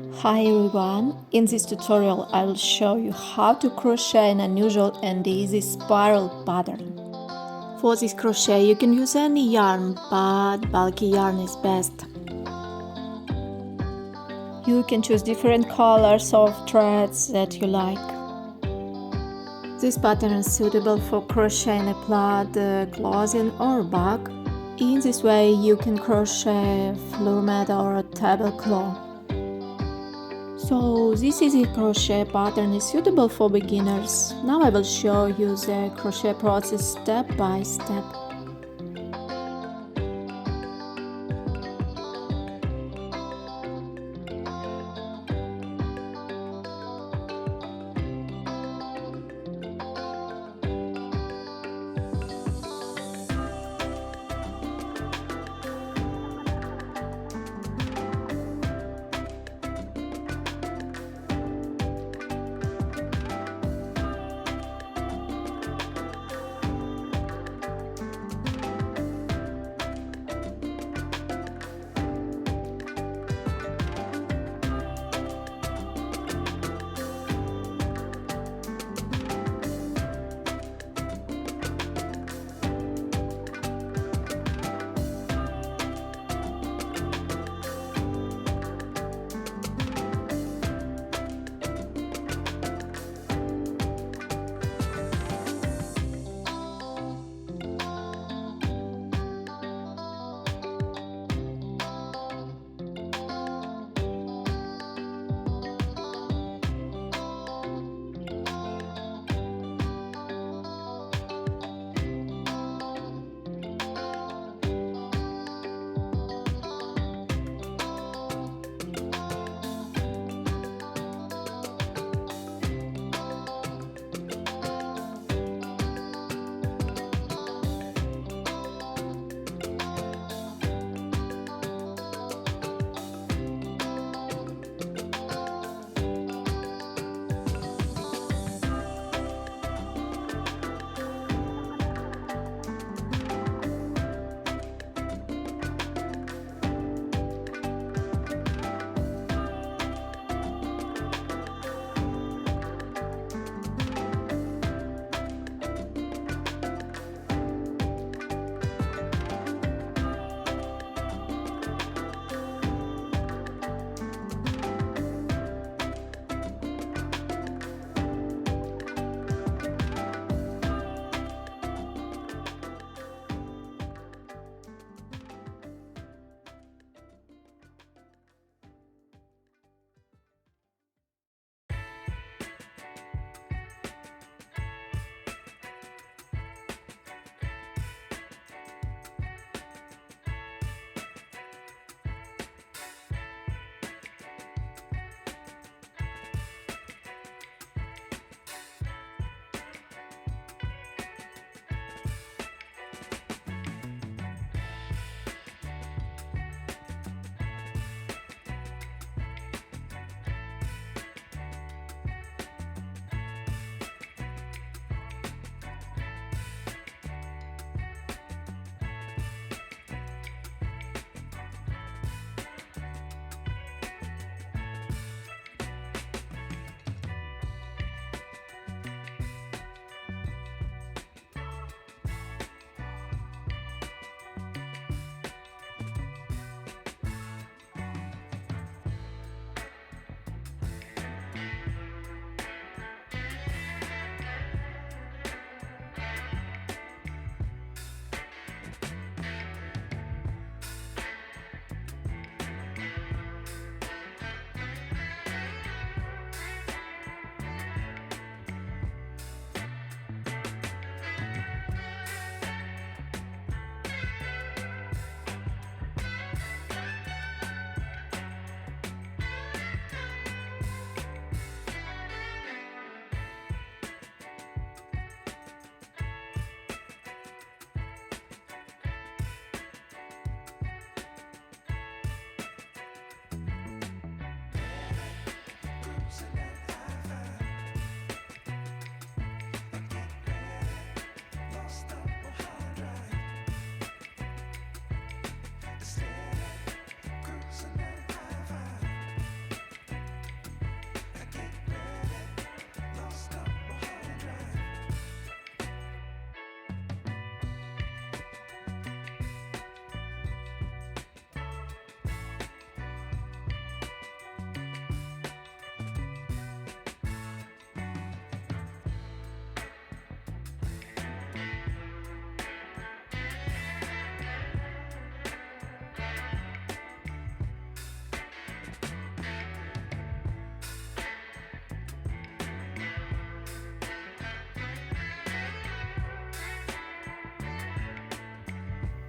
Hi everyone, in this tutorial I will show you how to crochet an unusual and easy spiral pattern. For this crochet you can use any yarn, but bulky yarn is best. You can choose different colors of threads that you like. This pattern is suitable for crocheting a plaid, clothing or bag. In this way you can crochet a floor mat or a tablecloth. So this easy crochet pattern is suitable for beginners. Now I will show you the crochet process step by step.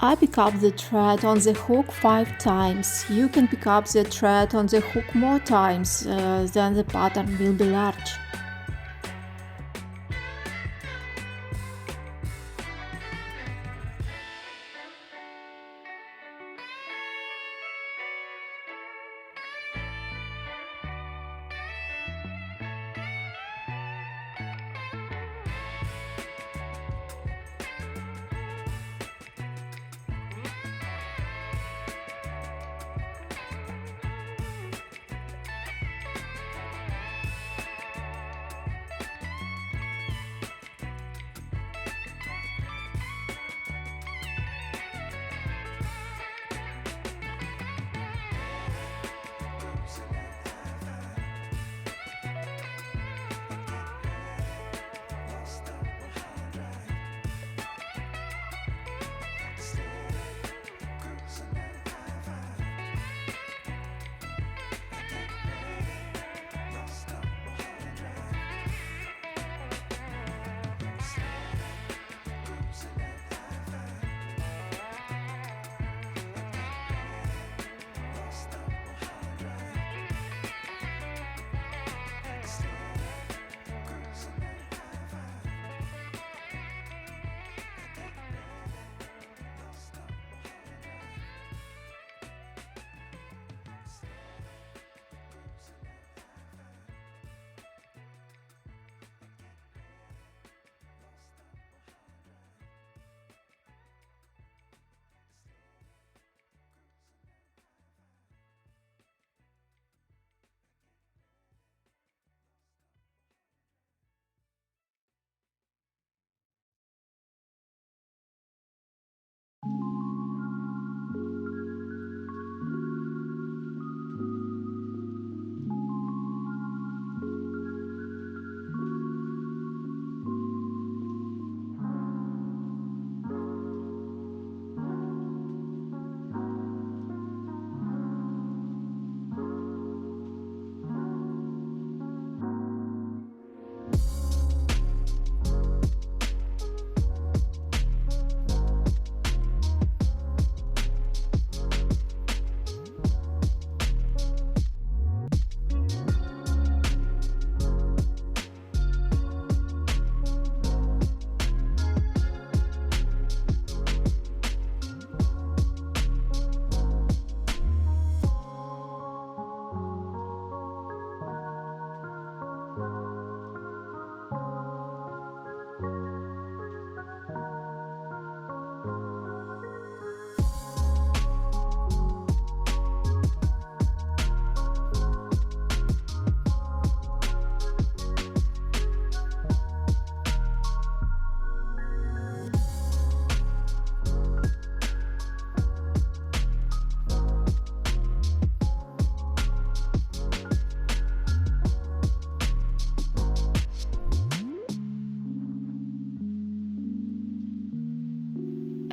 I pick up the thread on the hook 5 times. You can pick up the thread on the hook more times, then the pattern will be large.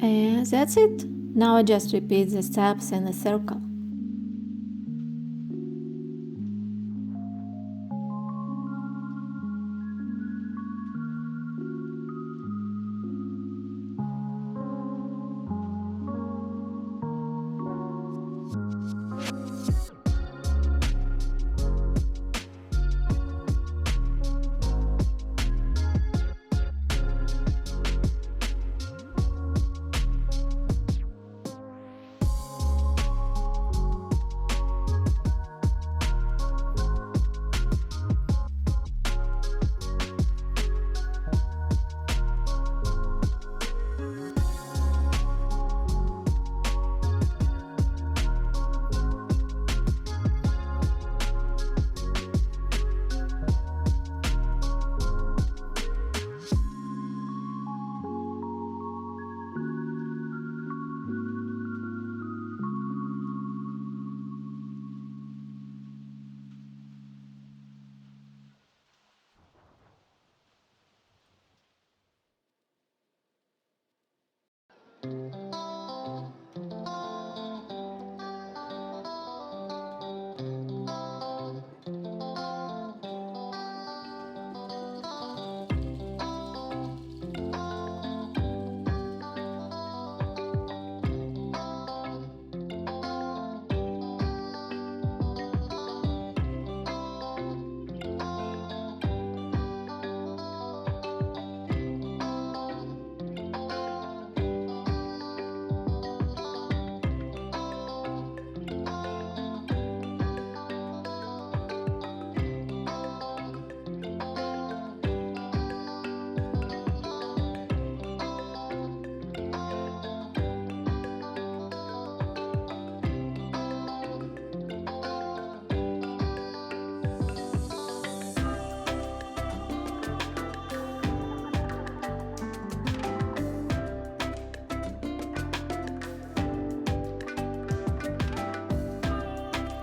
And that's it. Now I just repeat the steps in a circle.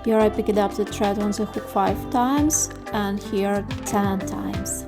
Here I picked up the thread on the hook 5 times and here 10 times.